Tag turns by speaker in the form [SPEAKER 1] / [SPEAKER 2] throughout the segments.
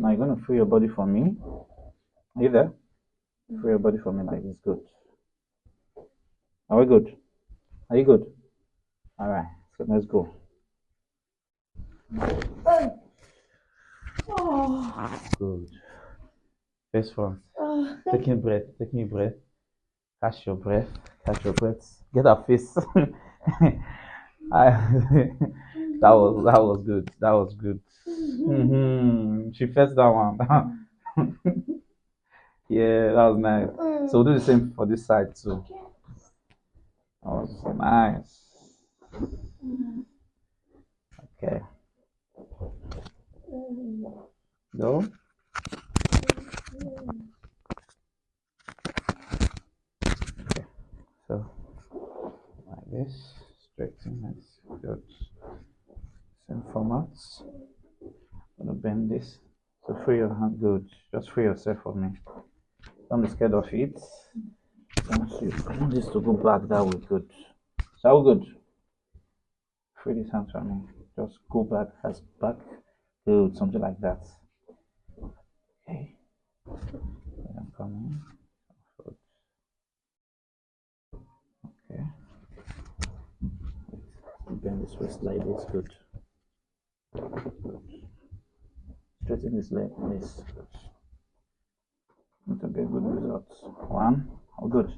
[SPEAKER 1] Now you're gonna free your body for me. Are you there? Free your body for me like this. Good. Are we good? Are you good? All right. So let's go. Good. First one. Taking breath. Taking a breath. Catch your breath. Catch your breath. Get her face. I, that was good. That was good. She fetched that one. Yeah, that was nice. So we'll do the same for this side too. That was nice. Okay. Go. Okay. So like this. Straighten. That's good. Same formats. I'm gonna bend this. So free your hand. Good. Just free yourself for me. Don't be scared of it. I want this to go back that way. Good. So good. Free this hand from me. Just go back as back. Good. Something like that. Okay. I'm coming. Good. Okay. Bend this waist like this. Good. Good. Straighten this leg. This. Good. It will get good results. One. Oh, good.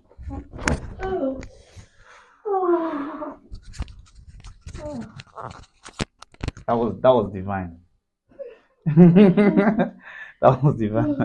[SPEAKER 1] That was divine. That was divine.